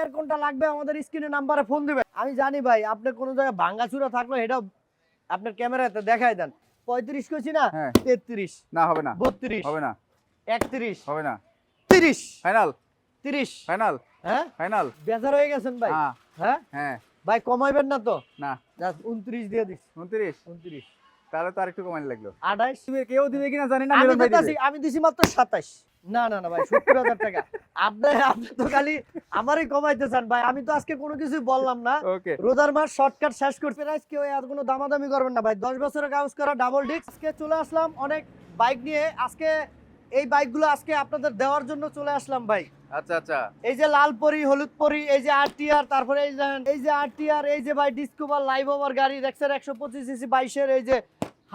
এর কোনটা লাগবে আমাদের স্ক্রিনে নাম্বারে ফোন দিবেন। আমি জানি ভাই আপনি কোন জায়গায় ভাঙাচুরা থাকলে এটা আপনার ক্যামেরাতে দেখাই দেন। 35 কইছি না? 33 না হবে না, 32 হবে না, 31 হবে না, 30 ফাইনাল 30 ফাইনাল হ্যাঁ ফাইনাল। বেজার হয়ে গেছেন ভাই? হ্যাঁ হ্যাঁ হ্যাঁ ভাই কমাইবেন না তো? না জাস্ট 29 দিয়ে দিস। 29 29 তাহলে তো আরেকটু কমাইলে লাগলো। 28 তুমি কেউ দিবে কিনা জানি না, আমি মিলন ভাই দিতাছি, দিবে। আমি দিছি মাত্র 27। না না না ভাই 70,000 টাকা। আপনি তো খালি আমারই কমাইতে চান ভাই। আমি তো আজকে কোনো কিছু বললাম না। ওকে রোজার মাস শর্টকাট শেষ করতে রাইস কেউ আর কোনো দামাদামি করবেন না ভাই। 10 বছরের কাগজ করা ডাবল ডিস্ক। আজকে চলে আসলাম অনেক বাইক নিয়ে। আজকে এই বাইকগুলো আজকে আপনাদের দেওয়ার জন্য চলে আসলাম ভাই। আচ্ছা আচ্ছা এই যে লাল পরি, হলুদ পরি, এই যে আরটিআর, তারপরে এই যে আরটিআর, এই যে ভাই ডিসকভার লাইভ ওভার গাড়ি দেখছেন 125 সিসি 22 এই যে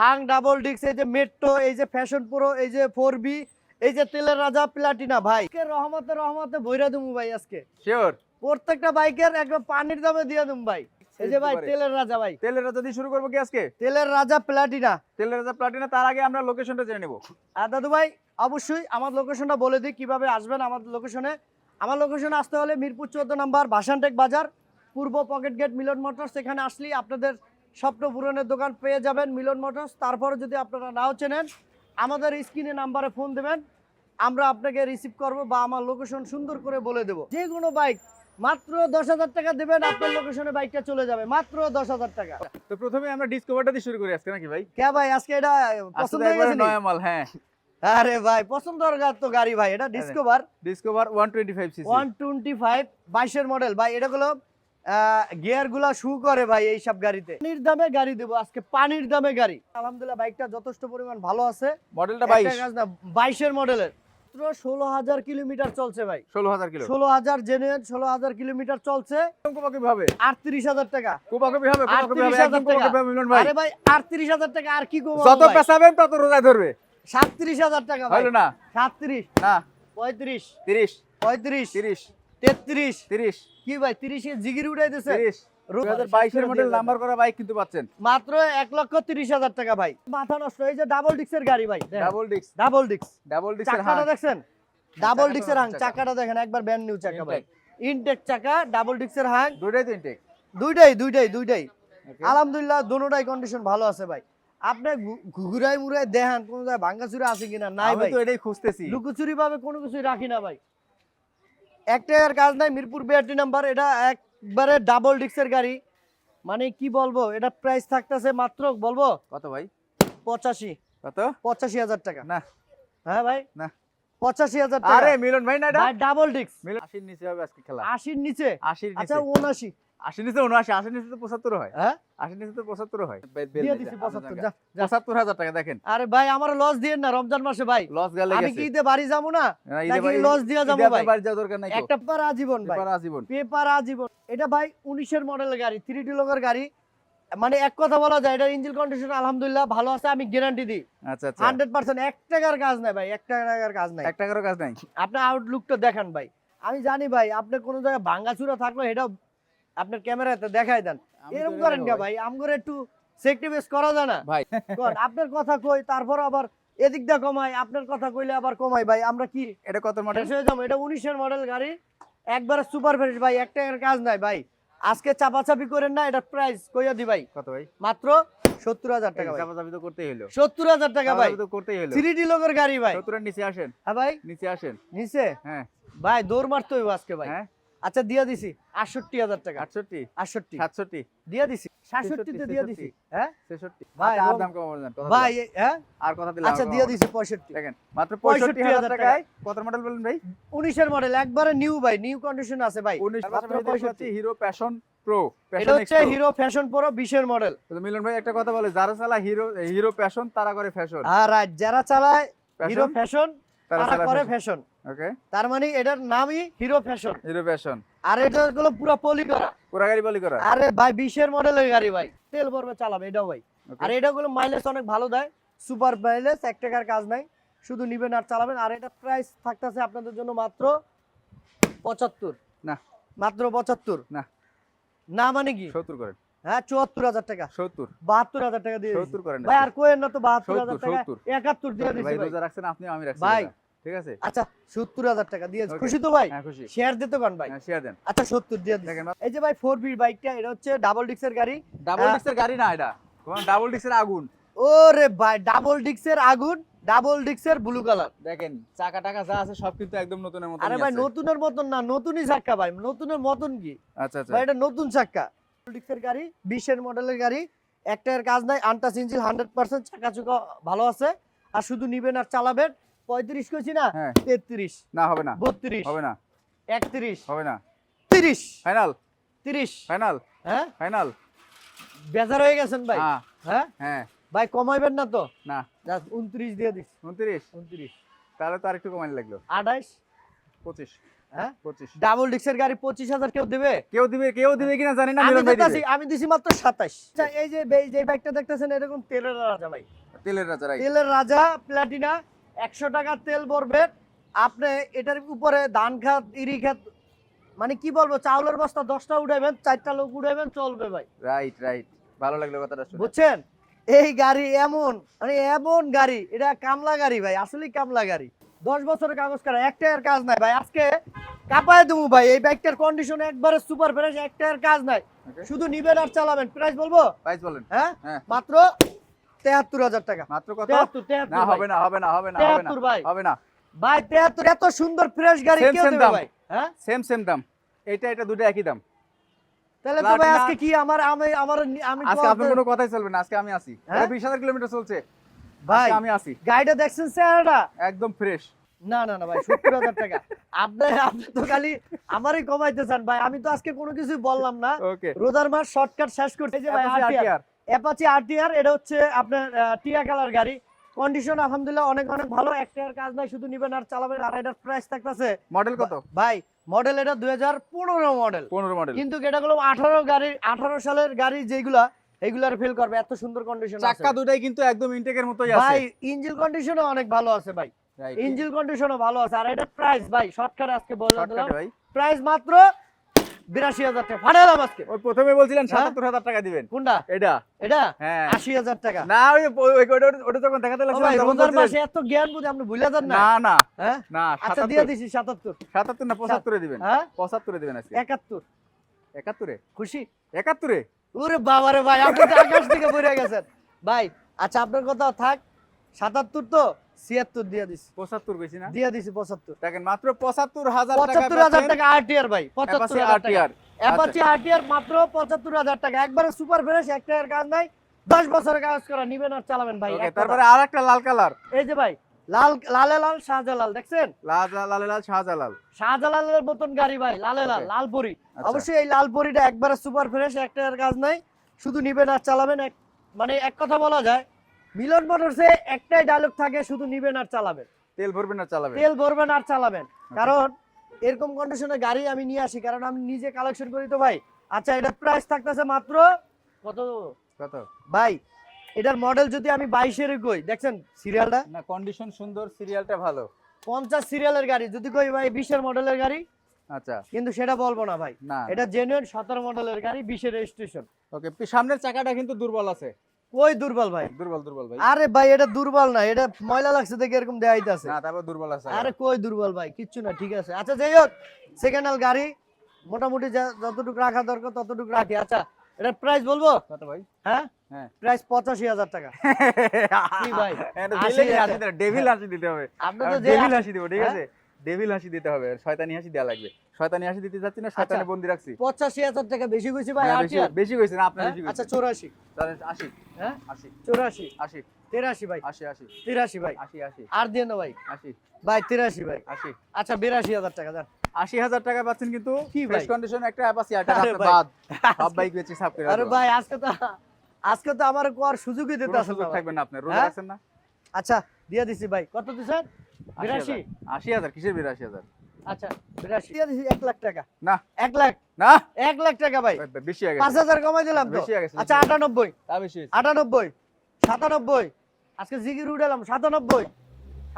হাং ডাবল ডিস্ক, এই যে মেট্রো, এই যে ফ্যাশন প্রো, এই যে 4বি, এই যে তেলের রাজা প্লাটিনা ভাই। আজকে রহমতে রহমতে বইরা দেবো ভাই। আজকে শিওর প্রত্যেকটা বাইকের একদম পানির দামে দিয়ে দেবো ভাই। এই যে ভাই তেলের রাজা ভাই, তেলের রাজা দিয়ে শুরু করবো কি আজকে? তেলের রাজা প্লাটিনা। তেলের রাজা প্লাটিনা। তার আগে আমরা লোকেশনটা জেনে নেব। আর দাদু ভাই অবশ্যই আমার লোকেশনটা বলে দিই কিভাবে আসবেন আমাদের লোকেশনে। আমার লোকেশনে আসতে হলে মিরপুর 14 নম্বর ভাসানটেক বাজার, পূর্ব পকেট গেট মিলন মোটরস। এখানে আসলেই আপনাদের স্বপ্ন পূরণের দোকান পেয়ে যাবেন মিলন মোটরস। তারপরে যদি আপনারা নাও চেনেন আমাদের স্ক্রিনে নাম্বারে ফোন দেবেন, আমরা আপনাকে রিসিভ করব বা আমার লোকেশন সুন্দর করে বলে দেব। যে কোনো বাইক মাত্র 10,000 টাকা দেবেন, আপনার লোকেশনে বাইকটা চলে যাবে মাত্র 10,000 টাকা। তো প্রথমে আমরা ডিসকভারটা দিয়ে শুরু করি আজকে নাকি ভাই? কে ভাই আজকে এটা পছন্দ হয়ে গেছে? নয়া মাল। হ্যাঁ আরে ভাই পছন্দের তো গাড়ি ভাই, এটা ডিসকভার ডিসকভার 125 সিসি 125 22 মডেল ভাই। এটা গুলো গিয়ার গুলা শু করে ভাই এই সব গাড়িতে। পানির দামে গাড়ি দেব আজকে, পানির দামে গাড়ি। আলহামদুলিল্লাহ বাইকটা যথেষ্ট পরিমাণ ভালো আছে। মডেলটা 22 22 মডেলের। মাত্র 16,000 কিলোমিটার চলছে ভাই। 16,000 কিলো 16,000 জেনুইন 16,000 কিলোমিটার চলছে। কোপাকে ভাবে 38,000 টাকা। কোপাকে হবে, কোপাকে হবে, একদম 38,000 টাকা। কোপাকে হবে মিলন ভাই। আরে ভাই 38,000 টাকা আর কি কমাবো? যত পেছাবেন তত রোজায় ধরবে। 37,000 টাকা ভাই। হলো না 37 না 35 30 35 30 33 30 কি ভাই 30 এ জিগির উড়াই দিছে। 30 2022 এর মডেল নাম্বার করা বাইক কিন্তু পাচ্ছেন মাত্র 1,30,000 টাকা ভাই। মাথা নষ্ট। এই যে ডাবল ডিস্কের গাড়ি ভাই, double disc double disc double চাকাটা ডিস্কের দেখছেন? ডাবল ডিস্কের হাং চাকাটা দেখেন একবার ব্র্যান্ড নিউ চাকা ভাই। ইনটেক চাকা, ডাবল ডিস্কের হাং, দুইটাই তো ইনটেক। দুইটাই আলহামদুলিল্লাহ দোনোটাই কন্ডিশন ভালো আছে ভাই। আপনি ঘুরাই মুরাই দেখেন কোন জায়গায় ভাঙাচুরা আছে কিনা। নাই আমি ভাই, তো এটাই খুঁজতেছি। লুকোচুরি ভাবে কোনো কিছুই রাখি না ভাই। একটার কাজ নাই। মিরপুর 82 নাম্বার, এটা একবারে ডাবল ডিস্কের গাড়ি। মানে কি বলবো, এটা প্রাইস থাকতেছে মাত্র বলবো কত ভাই? 85 কত? 85,000 টাকা। না হ্যাঁ ভাই না 85,000 টাকা। আরে মিলন ভাই না এটা ভাই ডাবল ডিস্ক। মিলন 80 এর নিচে হবে আজকে খেলা। 80 এর নিচে? 80 এর আচ্ছা নিচে 79। 80 নিচে 79, 80 নিচে তো 75 হয়। হ্যাঁ 80 নিচে তো 75 হয়। দিয়ে দিছি 75। যা 75,000 টাকা দেখেন। আরে ভাই আমার লস দিয়েন না রমজান মাসে ভাই। লস গেলে আমি গেছে। কি ঈদে বাড়ি যাবো না? না, ঈদে নাকি বাড়ি লস দিয়া যাবো ঈদে ভাই? বাড়ি যাওয়ার দরকার নাই তো। একটা পেপার আজীবন ভাই, পেপার আজীবন। পেপার আজীবন। এটা ভাই 19 এর মডেলের গাড়ি, 3D লোকের গাড়ি। মানে এক কথা বলা যায় এটা ইঞ্জিন কন্ডিশন আলহামদুলিল্লাহ ভালো আছে, আমি গ্যারান্টি দিই। আচ্ছা আচ্ছা 100% 1 টাকার কাজ নাই ভাই, 1 টাকার কাজ নাই। 1 টাকারও কাজ নাই। আপনি আউটলুকটা দেখেন ভাই। আমি জানি ভাই আপনি কোন জায়গায় ভাঙাচুরা থাকলে এটা আপনার ক্যামেরাতে দেখাই দেন। এরকম করেন না ভাই, আমগরে একটু সেক্টিভেস করা যায় না ভাই? কোন আপনার কথা কই তারপর আবার এদিক দা কমাই, আপনার কথা কইলে আবার কমাই ভাই। আমরা কি এটা কত মডেল? শেষ হয়ে যাবো? এটা 19 এর মডেল গাড়ি, একবারে সুপার ফ্রেশ ভাই, 1 টাকার কাজ নাই ভাই। আজকে চাপাচাপি করেন না, এটা প্রাইস কইয়া দি ভাই। কত ভাই? মাত্র 70,000 টাকা ভাই। চাপাচাপি তো করতেই হলো। 70,000 টাকা ভাই, চাপাচাপি তো করতেই হলো। 3D লোকের গাড়ি ভাই। 70 এর নিচে আসেন, হ্যাঁ ভাই নিচে আসেন। নিচে হ্যাঁ ভাই দৌড় মারতে হইব আজকে ভাই। হ্যাঁ আচ্ছা দিয়া দিছি 68,000 টাকা। 68 68 67 দিয়া দিছি, 66 তে দিয়া দিছি। হ্যাঁ 66 ভাই, আর দাম কমাবো না কথা ভাই দিলাম। হ্যাঁ আর কথা দিলাম। আচ্ছা দিয়া দিছি 65। দেখেন মাত্র 65,000 65,000 টাকায় কত মডেল বলেন ভাই? 19 এর মডেল, একবারে নিউ ভাই, নিউ কন্ডিশন আছে ভাই। 19 মাত্র মাত্র 65 হিরো প্যাশন প্রো। এটা হচ্ছে হিরো ফ্যাশন প্রো 20 এর মডেল। তো মিলন ভাই একটা কথা বলে, যারা চালায় হিরো প্যাশন তারা করে ফ্যাশন। আর যারা চালায় Passion, হিরো ফ্যাশন তারা চালায় করে fashion। ফ্যাশন। ওকে তার মানে এটার নামই হিরো ফ্যাশন। হিরো প্যাশন আর এটা গুলো পুরো পলি করা। পুরা গাড়ি বলি করা। আরে ভাই 20 এর মডেলের গাড়ি ভাই, তেল ভরবে চালাবে এটাও ভাই। Okay. আর এটা গুলো মাইলেজ অনেক ভালো দেয়, সুপার মাইলেজ, 1 টাকার কাজ নাই, শুধু নিবেন আর চালাবেন। আর এটা প্রাইস থাকতেছে আপনাদের জন্য মাত্র 75। না মাত্র 75 না না মানে কি? 70 করেন। হ্যাঁ 74,000 টাকা। 70 72,000 টাকা দিয়ে 70 করেন না ভাই। আর কোয়েন না তো 72,000 টাকা, 70 71 দিয়ে দিছি ভাই। ভাই। রোজা রাখছেন আপনি, আমি রাখছি ভাই রোজা। ঠিক আছে। আচ্ছা 70,000 টাকা দিয়েছি, Okay. খুশি তো ভাই? হ্যাঁ খুশি। শেয়ার দিতে পারেন ভাই। হ্যাঁ শেয়ার দেন। আচ্ছা 70 দিয়ে দিচ্ছি। দেখেন এই যে ভাই 4B বাইকটা, এটা হচ্ছে ডাবল ডিক্সের গাড়ি। ডাবল ডিক্সের গাড়ি না এটা, কোন ডাবল ডিক্সের আগুন। ওরে ভাই ডাবল ডিক্সের আগুন, ডাবল ডিক্সের ব্লু কালার। দেখেন চাকা টাকা যা আছে সব কিন্তু একদম নতুনের মতো। আরে ভাই নতুনের মতন না, নতুনই চাক্কা ভাই, নতুনের মতন কি আচ্ছা আচ্ছা। ভাই, এটা নতুন চাক্কা। ডাবল ডিক্সের গাড়ি, 20 এর মডেলের গাড়ি, একটার কাজ নাই, আনটাচ ইঞ্জিন 100%, চাকা চুকা ভালো আছে। আর শুধু নিবেন আর চালাবেন। 35 কইছি না, হ্যাঁ। 33 না হবে না, 32 হবে না, 31 হবে না। 30 ফাইনাল 30। ফাইনাল হ্যাঁ ফাইনাল। বেজার হয়ে গেছেন ভাই? হ্যাঁ হ্যাঁ হ্যাঁ। ভাই কমাইবেন না তো? না জাস্ট 29 দিয়ে দিস। 29, 29 তাহলে তো আরেকটু কমাই লাগলো। 28। 25, হ্যাঁ 25। ডাবল ডিক্সের গাড়ি 25,000 কেউ দেবে? কেউ দিবে কিনা জানি না, আমি মিলন ভাই দিতেছি, দিবে। আমি দিছি মাত্র 27। আচ্ছা এই যে বাইকটা দেখতেছেন, এরকম তেলের রাজা ভাই, তেলের রাজা রাইট। তেলের রাজা প্লাটিনা। 100 টাকা তেল ভরবে আপনি, এটার উপরে ধান খাত, ইরি খাত, মানে কি বলবো, চাউলের বস্তা 10টা উঠাইবেন, 4টা লোক উঠাইবেন, চলবে ভাই। রাইট রাইট, ভালো লাগলো কথাটা শুনে। বুঝছেন? এই গাড়ি এমন, মানে এমন গাড়ি, এটা কামলা গাড়ি ভাই, আসলেই কামলা গাড়ি। 10 বছরের কাগজ করা, একটার কাজ নাই ভাই। আজকে কাপায় দেবো ভাই, এই বাইকটার কন্ডিশন একবারে সুপার ফ্রেশ, একটার কাজ নাই, Okay. শুধু নিবেন আর চালাবেন। প্রাইস বলবো? প্রাইস বলেন। হ্যাঁ হ্যাঁ মাত্র 73,000 টাকা। মাত্র কত? 73 না হবে না, হবে না, হবে না, হবে না, 73 ভাই। হবে না। ভাই 73, এত সুন্দর ফ্রেশ গাড়ি Same, কেউ same দেবে দাম। ভাই? হ্যাঁ সেম দাম। এটা দুটো একই দাম। তাহলে তো ভাই Platina- আজকে কি আমার আমি আজকে আপনার কোনো কথাই চলবে না, আজকে আমি আসি। হ্যাঁ? 20,000 কিলোমিটার চলছে, ভাই আজকে আমি আসি। গাড়িটা দেখছেন স্যারটা? একদম ফ্রেশ। না না না ভাই 70,000 টাকা। আপনি তো খালি আমারই কমাইতে চান ভাই, আমি তো আজকে কোনো কিছুই বললাম না। ওকে। রোজার মাস শর্টকাট শেষ করতে, এই যে ভাই আরটিআর, অ্যাপাচি আরটিআর, এটা হচ্ছে আপনার টিয়া কালার গাড়ি। কন্ডিশন আলহামদুলিল্লাহ অনেক অনেক ভালো, একটার কাজ নাই, শুধু নিবেন আর চালাবেন। আর এটার প্রাইস থাকতেছে, মডেল কত? ভাই মডেল এটা 2015 মডেল, 15 মডেল। কিন্তু এটা গুলো 18 সালের গাড়ি, যেগুলা এগুলার ফেল করবে, এত সুন্দর কন্ডিশন আছে চাকা দুটাই কিন্তু একদম ইনটেকের মতোই আছে ভাই। ইঞ্জিন কন্ডিশনও অনেক ভালো আছে ভাই, Right. ইঞ্জিন কন্ডিশনও ভালো আছে। আর এটা প্রাইস ভাই শর্টকাট আজকে বলে দিলাম, Shortcut ভাই। প্রাইস মাত্র 82,000 টাকা। ফাটালাম আজকে। ওই প্রথমে বলছিলেন হ্যাঁ? 77,000 টাকা দিবেন। কোনটা এটা এটা? হ্যাঁ। 80,000 টাকা। না ওটা যখন দেখাতে ও লাগছিল ভাই তখন রোজার বলছিলেন- মাসে এত জ্ঞান বুঝে আপনি ভুলে যান না? না না হ্যাঁ না, আচ্ছা 77 দিয়ে দিছি 77। 77 না 75 দিবেন। হ্যাঁ 75 দিবেন আজকে। 71। 71 খুশি? 71 ওরে বাবারে ভাই, আপনি তো আকাশ থেকে পড়ে গেছেন ভাই। আচ্ছা আপনার কথা থাক, 77 তো 76 দিয়ে দিছি, 75 কইছি না? দিয়ে দিছি 75। দেখেন মাত্র 75,000 টাকা। 75,000 টাকা আরটিআর ভাই, 75,000 টাকা আরটিআর। অ্যাপাচি আরটিআর মাত্র 75,000 টাকা, একবারে সুপার ফ্রেশ, একটার কাজ নাই, 10 বছরের কাজ করা, নিবেন আর চালাবেন ভাই। ওকে, এক কথা। তারপরে আরেকটা লাল কালার। এই যে ভাই লালে লাল শাহজালাল, দেখছেন? লাল শাহজালাল। শাহজালালের মতন গাড়ি ভাই, লালে লাল, Okay. লালপুরি। আচ্ছা। অবশ্যই এই লালপুরিটা একবারে সুপার ফ্রেশ, একটার কাজ নাই, শুধু নিবেন আর চালাবেন। মানে এক কথা বলা যায়, মিলন মোটরসে একটাই ডায়লগ থাকে, শুধু নিবেন আর চালাবেন, তেল ভরবেন না চালাবেন। তেল ভরবেন আর চালাবেন। কারণ এরকম কন্ডিশনের গাড়ি আমি নিয়ে আসি, কারণ আমি নিজে কালেকশন করি তো ভাই। আচ্ছা এটার প্রাইস থাকতেছে মাত্র কত কত? ভাই? এটার মডেল যদি আমি 22-এর কই, দেখছেন সিরিয়ালটা, না কন্ডিশন সুন্দর, সিরিয়ালটা ভালো। 50 সিরিয়ালের গাড়ি, যদি কই ভাই 20-এর মডেলের গাড়ি, আচ্ছা কিন্তু সেটা বলবো না ভাই। না এটা জেনুইন 17 মডেলের গাড়ি, 20-এর রেজিস্ট্রেশন। ওকে, সামনের চাকাটা কিন্তু দুর্বল আছে। ওই দুর্বল ভাই? দুর্বল ভাই। আরে ভাই এটা দুর্বল না, এটা ময়লা লাগছে দেখে এরকম দেখাইতেছে। না তারপর দুর্বল আছে। আরে কই দুর্বল ভাই, কিচ্ছু না, ঠিক আছে। আচ্ছা যাই হোক, সেকেন্ড হ্যান্ড গাড়ি মোটামুটি যতটুকু রাখা দরকার ততটুকু রাখি। আচ্ছা এটার প্রাইস বলবো? কত ভাই? হ্যাঁ হ্যাঁ। প্রাইস 85,000 টাকা। কি ভাই? এটা 80,000 ডেভিল হাসি দিতে, ডেভিল হাসি দিতে হবে। আপনি তো যে ডেভিল হাসি দিব, ঠিক হ্যাঁ? আছে? ডেভিল হাসি দিতে হবে, শয়তানি হাসি দেয়া লাগবে। শয়তানি হাসি দিতে যাচ্ছি না, শয়তানে আচ্ছা। বন্দি রাখছি। 85,000 টাকা বেশি কইছি ভাই। হ্যাঁ, আরটিআর বেশি কইছেন আপনি, বেশি কইছেন। আচ্ছা 84, তাহলে 80 হ্যাঁ 80 84, 80 83 ভাই, 80 80 83 ভাই, 80 80 আর দিয়ে না ভাই 80 ভাই 83 ভাই। 80। আচ্ছা 82,000 টাকা যান। 80,000 টাকা পাচ্ছেন কিন্তু কি ভাই? ফ্রেশ কন্ডিশন একটা অ্যাপাচি, এটা আরে আপনার ভাই। বাদ। সব বাইক বেচে সাফ করে আরে দেব। ভাই আজকে তো আমার কোয়ার সুযোগই দিতে কোনো আসলে সুযোগ না ভাই। থাকবে না আপনার, রোজা হ্যাঁ? রাখছেন না? আচ্ছা দিয়ে দিছি ভাই। কত দিছেন? 82। 80,000 কিসের 82,000? আচ্ছা 82 দিয়ে দিছি 1 লাখ টাকা। না 1 লাখ, না 1 লাখ টাকা ভাই। বেশি হয়ে গেছে। 5,000 কমাই দিলাম তো। বেশি হয়ে গেছে, আচ্ছা বেশি। 98, তা বেশি হয়েছে। 98, 97, আজকে জিগির উঠালাম 97,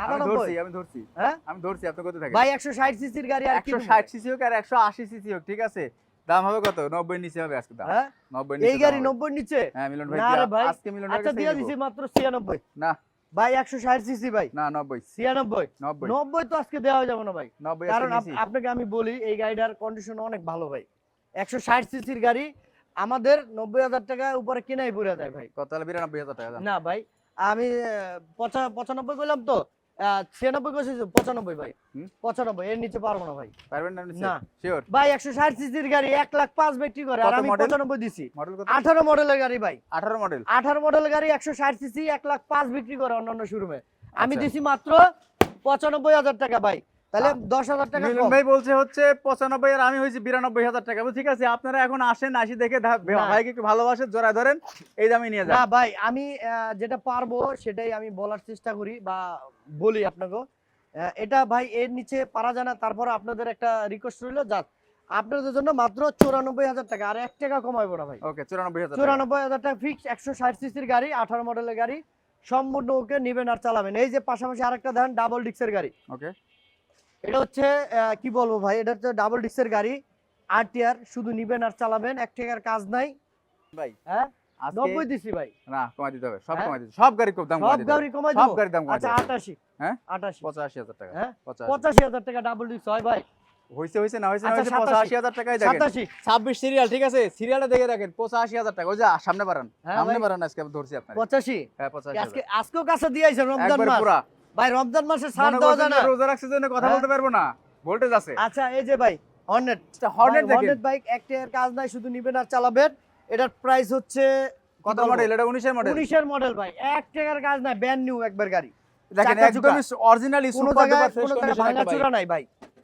আমি 97। ধরছি হ্যাঁ আমি ধরছি, আপনি কত থাকে? ভাই 160 সিসির গাড়ি আর কি? 160 সিসি হোক আর 180 সিসি হোক, ঠিক আছে? দাম হবে কত? 90 নিচে হবে আজকে দাম। হ্যাঁ 90 এই নিচে গাড়ি দাম হবে। 90 নিচে? হ্যাঁ মিলন ভাই, না রে ভাই। আজকে মিলন ভাই আচ্ছা দিয়ে দিছি মাত্র 96। না ভাই 160 সিসি ভাই না 90 96 90 90 তো আজকে দেওয়া যাবে না ভাই 90 কারণ আজকে নিছি। আপনাকে আমি বলি এই গাড়িটার কন্ডিশন অনেক ভালো ভাই 160 সিসির গাড়ি আমাদের 90,000 টাকা উপরে কেনাই পড়ে যায় ভাই কত হলো 92,000 টাকা দাম। না ভাই আমি 95 কইলাম তো 96 কইছি 95 ভাই হুম? 95 এর নিচে পারবো না ভাই পারবেন না নিচে? না। শিওর? ভাই 160 সিসির গাড়ি 1,05,000 বিক্রি করে আর কত আমি model? 95 দিছি মডেল কত? 18 মডেলের গাড়ি ভাই 18 মডেল। 18 মডেলের গাড়ি 160 সিসি 1,05,000 বিক্রি করে অন্যান্য শোরুমে আমি আচ্ছা। দিছি মাত্র 95,000 টাকা ভাই তাহলে 10,000 টাকা মিলন কম। ভাই বলছে হচ্ছে 95 আর আমি হইছি 92,000 টাকা। ঠিক আছে, আপনারা এখন আসেন, আসি দেখে না। ভাইকে একটু ভালোবাসেন, জোড়ায় ধরেন, এই দামে নিয়ে না যান। ভাই আমি যেটা পারবো সেটাই আমি বলার চেষ্টা করি বা বলি আপনাকে এটা ভাই এর নিচে পারা যায় না তারপর আপনাদের একটা রিকোয়েস্ট রইলো যাক আপনাদের জন্য মাত্র 94,000 টাকা আর 1 টাকা কমাইবো না ভাই ওকে 94,000 টাকা। 94,000 টাকা ফিক্স 160 সিসির গাড়ি 18 মডেলের গাড়ি সম্পূর্ণ ওকে নিবেন আর চালাবেন এই যে পাশাপাশি আরেকটা দেন ডাবল ডিক্সের গাড়ি ওকে এটা হচ্ছে কি বলবো ভাই এটা হচ্ছে ডাবল ডিক্সের গাড়ি আরটিআর শুধু নিবেন আর চালাবেন 1 টাকার কাজ নাই ভাই হ্যাঁ আজকে 90 দিছি ভাই না কমাই দিতে হবে, সব হ্যাঁ? কমাই দিতে হবে। সব গাড়ি খুব দাম কমাই সব দিতে হবে। গাড়ি কমাই সব দেবো গাড়ির দাম কমাই আচ্ছা দিতে হবে। 88 হ্যাঁ 88 85,000 টাকা। হ্যাঁ 85,000 85,000 টাকা ডাবল ডিক্স হয় ভাই হইছে হইছে না হইছে না আচ্ছা, হইছে 87,000 85,000 টাকাই দেখেন। 87 26 সিরিয়াল, ঠিক আছে, সিরিয়ালটা দেখে দেখেন 85,000 টাকা। ওই যে সামনে বাড়ান, হ্যাঁ সামনে ভাই। বাড়ান, আজকে আমি ধরছি আপনাকে। 85 হ্যাঁ 85,000 আজকে আজকেও কাছে দিয়েছে রমজান একবারে মাস পুরা। ভাই রমজান মাসে ছাড় মনে দেওয়া করছেন যায় না যে রোজা রাখছে জন্য কথা হ্যাঁ? বলতে পারবো না, ভোল্টেজ আছে। আচ্ছা এই যে ভাই হর্নেট হর্নেট দেখেন হর্নেট বাইক একটা এর কাজ নাই শুধু নিবেন আর চালাবেন এটার প্রাইস হচ্ছে কত মডেল? এটা 19 এর মডেল। 19 এর মডেল ভাই 1 টাকার কাজ নাই ব্র্যান্ড নিউ একবার গাড়ি দেখেন চাকা একদমই অরিজিনালি কোনো সুপার জায়গায় ডুপার ফ্রেশ কোনো জায়গায় কন্ডিশন একটা ভাঙাচোরা বাইক। নাই ভাই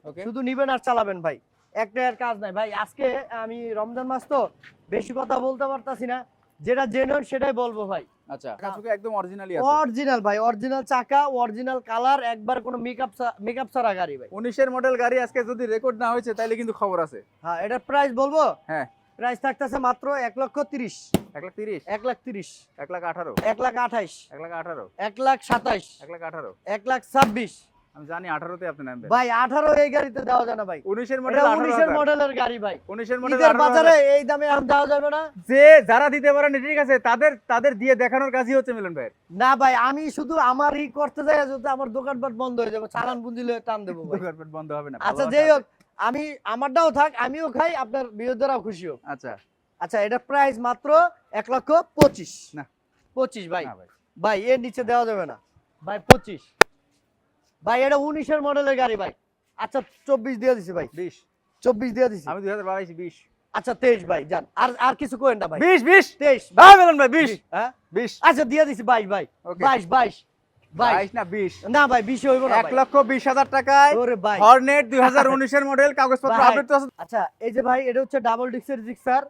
ওকে শুধু নিবেন আর চালাবেন ভাই একটা এর কাজ নাই ভাই আজকে আমি রমজান মাস তো বেশি কথা বলতে পারতাছি না যেটা জেনুইন সেটাই বলবো ভাই আচ্ছা কাছুকে একদম অরিজিনালি আছে। অরিজিনাল ভাই অরিজিনাল চাকা অরিজিনাল কালার একবার কোনো মেকআপ ছাড়া গাড়ি ভাই 19 এর মডেল গাড়ি আজকে যদি রেকর্ড না হয়েছে তাহলে কিন্তু খবর আছে। হ্যাঁ এটার প্রাইস বলবো হ্যাঁ প্রাইস থাকতেছে মাত্র 1,30,000 1,30,000 1,30,000 1,18,000 1,28,000 1,18,000 1,27,000 1,18,000 1,26,000 আমি জানি 18 তে আপনি নামবেন। ভাই 18 এই গাড়িতে দেওয়া যায় না ভাই 19 এর এটা মডেল 19 এর 18,000 মডেলের গাড়ি ভাই 19 এর মডেল ঈদের 18,000 বাজারে এই দামে এখন দেওয়া যাবে না যে যারা দিতে পারেন ঠিক আছে, তাদের তাদের দিয়ে দেখানোর কাজই হচ্ছে মিলন ভাই। না ভাই আমি শুধু আমার করতে যাই যদি আমার দোকানপাট বন্ধ হয়ে যাবে চালান পুঁজি লয়ে টান দেবো ভাই দোকানপাট বন্ধ হবে না। আচ্ছা ভালোবাসা যাই আছে। হোক আমি আমারটাও থাক আমিও খাই আপনার বিরোধীরাও খুশি হোক আচ্ছা আচ্ছা এটা প্রাইস মাত্র 1,25,000 না 25 ভাই না ভাই ভাই এর নিচে দেওয়া যাবে না ভাই 25 ভাই এটা 19 এর মডেলের গাড়ি ভাই আচ্ছা 24 দিয়ে দিছি ভাই 20 24 দিয়ে দিছি আমি 2022 20 আচ্ছা 23 ভাই জান আর আর কিছু করেন না ভাই 20 20 23 ভাই মিলন ভাই 20 হ্যাঁ 20 আচ্ছা দিয়ে দিছি 22 ভাই Okay. 22 22 22 না 20 না ভাই 20 হইব না 1,20,000 টাকায় ওরে ভাই হর্নেট 2019 এর মডেল, কাগজপত্র ভাই। আপডেট তো আছে। আচ্ছা এই যে ভাই এটা হচ্ছে ডাবল ডিক্সের জিক্সার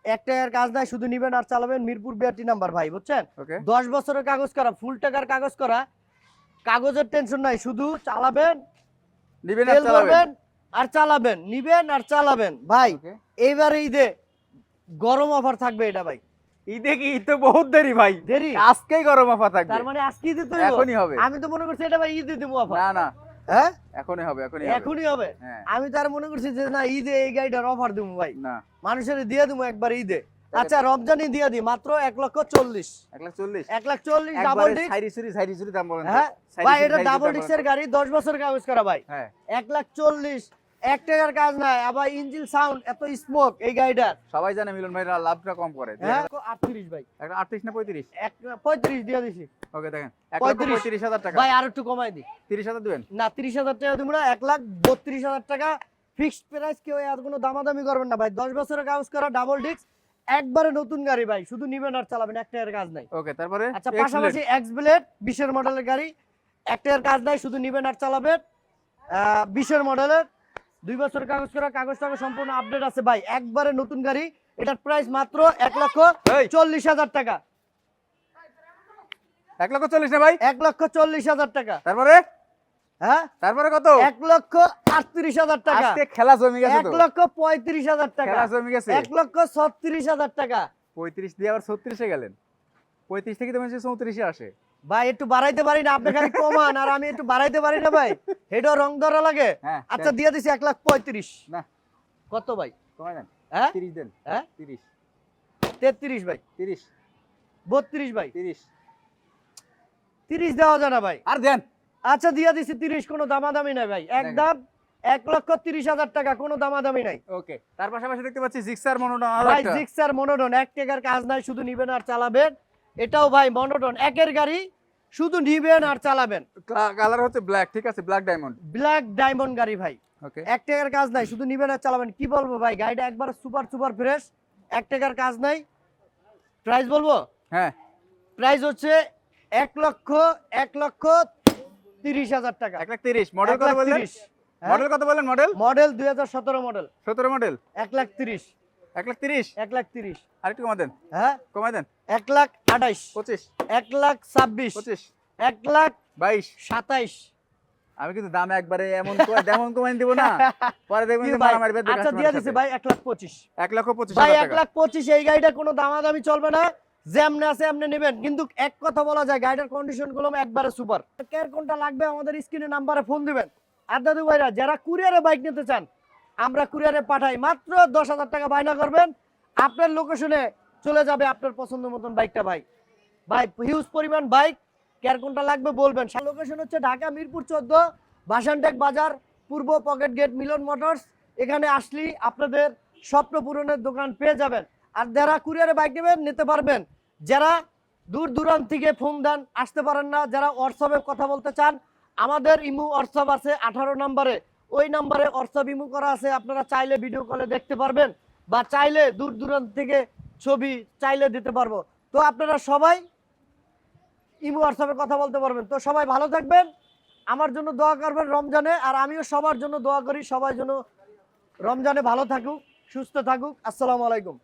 একটা এর কাজ নাই শুধু নিবেন আর চালাবেন মিরপুর বিআরটি নাম্বার ভাই বুঝছেন ওকে 10 বছরের কাগজ করা ফুল টাকার কাগজ করা কাগজের টেনশন নাই শুধু চালাবেন নিবেন তেল আর চালাবেন। ভরবেন আর চালাবেন নিবেন আর চালাবেন ভাই ওকে এইবারে ঈদে গরম অফার থাকবে এটা ভাই ঈদে কি ঈদ তো বহুত দেরি ভাই, দেরি আজকেই গরম অফার থাকবে। তার মানে আজকে ঈদে তো এখনই হবে। আমি তো মনে করছি এটা ভাই ঈদে দেবো অফার না না হ্যাঁ এখনই হবে, এখনই হবে। এখনই হবে হ্যাঁ আমি তার মনে করছি যে না ঈদে এই গাড়িটার অফার দেবো ভাই না মানুষের দিয়ে দেবো একবার ঈদে আচ্ছা রমজানি দিয়ে দিই মাত্র 1,40,000 1,40,000 1,40,000 ডাবল একবারে ডিক্স সাইরি সুরি দাম বলেন তো। হ্যাঁ সাইরি ভাই সুরি, এটা সাইরি ডাবল সুরি দাম ডিক্সের বলেন গাড়ি 10 বছর কাগজ করা ভাই তো। হ্যাঁ 1,40,000 1 টাকার কাজ নাই আবার ইঞ্জিন সাউন্ড এত স্মোক এই গাড়িটার সবাই জানে মিলন ভাই লাভটা কম করে। হ্যাঁ 38 ভাই একটা 38 না 35? 35 দিয়ে দিছি ওকে দেখেন 35,000 1,35,000 টাকা। ভাই আর একটু কমাই দি 30,000 দিবেন? না 30,000 টাকা দিব না 1,32,000 টাকা ফিক্সড প্রাইস কেউ আর কোনো দামাদামি করবেন না ভাই 10 বছরের কাগজ করা ডাবল ডিক্স একবারে নতুন গাড়ি ভাই শুধু নিবেন আর চালাবেন একটা এর কাজ নাই ওকে তারপরে আচ্ছা X-Blade। পাশাপাশি এক্স ব্লেড 20 এর মডেলের গাড়ি একটা এর কাজ নাই শুধু নিবেন আর চালাবেন 20 এর মডেলের 2 বছরের কাগজ করা কাগজ টাকা সম্পূর্ণ আপডেট আছে ভাই একবারে নতুন গাড়ি এটার প্রাইস মাত্র 1,40,000 টাকা 1,40,000 না ভাই? 1,40,000 টাকা তারপরে হ্যাঁ তারপরে কত? 1,38,000 টাকা আজকে খেলা জমি গেছে তো। 1,35,000 টাকা খেলা জমি গেছে। 1,36,000 টাকা 35 দিয়ে আবার 36 এ গেলেন। 35 থেকে তো মানুষ 34 এ আসে। ভাই একটু বাড়াইতে পারি না আপনি খালি কমান আর আমি একটু বাড়াইতে পারি না ভাই এটাও রং ধরা লাগে হ্যাঁ আচ্ছা দিয়ে দিছি 1,35,000 না কত ভাই কমাই দেন। হ্যাঁ 30 দেন। হ্যাঁ 30 33 ভাই 30 32 ভাই 30 30 দেওয়া যায় না ভাই। আর দেন। আচ্ছা দিয়া দিছি 30, কোনো দামাদামি নাই ভাই, একদম 1,30,000 টাকা, কোনো দামাদামি নাই ওকে, তার পাশাপাশি দেখতে পাচ্ছি জিক্সার মনোটন আর ভাই। একটা জিক্সার মনোটন, 1 টাকার কাজ নাই, শুধু নিবেন আর চালাবেন। এটাও ভাই মনোটন, একের গাড়ি, শুধু নিবেন আর চালাবেন। কালার হচ্ছে ব্ল্যাক, ঠিক আছে, ব্ল্যাক ডায়মন্ড। ব্ল্যাক ডায়মন্ড গাড়ি ভাই, ওকে, 1 টাকার কাজ নাই, শুধু নিবেন আর চালাবেন। কি বলবো ভাই, গাড়িটা একবার সুপার সুপার ফ্রেশ, 1 টাকার কাজ নাই। প্রাইস বলবো, হ্যাঁ প্রাইস হচ্ছে 1,30,000 টাকা। 1,30,000। মডেল কত বললেন? 1,30,000, হ্যাঁ? মডেল কত বললেন? Model model 2017 model. 17 মডেল। 1,30,000, 1,30,000। 1,30,000, আর একটু কমাই দেন, হ্যাঁ কমাই দেন। 1,28,000, 25, 1,26,000, 25, 1,27,000। 22। আমি কিন্তু দাম একবারে এমন কমাই দিব না, পরে দেখবেন কি যে ভাই? মারামারি বেঁধে আচ্ছা দিয়ে দিছি ভাই 1,25,000। 1,25,000 ভাই টাকা। 1,25,000, এই গাড়িটা কোনো দামাদামি চলবে না, যেমনে আছে এমনি নেবেন। কিন্তু এক কথা বলা যায়, গাড়িটার কন্ডিশন গুলো একবারে সুপার। কেয়ার কোনটা লাগবে আমাদের স্ক্রিনে নাম্বারে ফোন দিবেন। আর দাদু ভাইরা যারা কুরিয়ারে বাইক নিতে চান, আমরা কুরিয়ারে পাঠাই, মাত্র 10,000 টাকা বায়না করবেন, আপনার লোকেশনে চলে যাবে আপনার পছন্দ মতন বাইকটা। ভাই ভাই হিউজ পরিমাণ বাইক, কেয়ার কোনটা লাগবে বলবেন। লোকেশন হচ্ছে ঢাকা মিরপুর 14, বাসানটেক বাজার, পূর্ব পকেট গেট, মিলন মোটরস। এখানে আসলেই আপনাদের স্বপ্ন পূরণের দোকান পেয়ে যাবেন। আর যারা কুরিয়ারে বাইক নেবেন নিতে পারবেন, যারা দূর দূরান্ত থেকে ফোন দেন আসতে পারেন না, যারা হোয়াটসঅ্যাপে কথা বলতে চান, আমাদের ইমো হোয়াটসঅ্যাপ আছে 18 নম্বরে, ওই নম্বরে হোয়াটসঅ্যাপ ইমো করা আছে। আপনারা চাইলে ভিডিও কলে দেখতে পারবেন, বা চাইলে দূর দূরান্ত থেকে ছবি চাইলে দিতে পারবো। তো আপনারা সবাই ইমো হোয়াটসঅ্যাপে কথা বলতে পারবেন। তো সবাই ভালো থাকবেন, আমার জন্য দোয়া করবেন রমজানে, আর আমিও সবার জন্য দোয়া করি, সবাই যেন রমজানে ভালো থাকুক, সুস্থ থাকুক। আসসালামু আলাইকুম।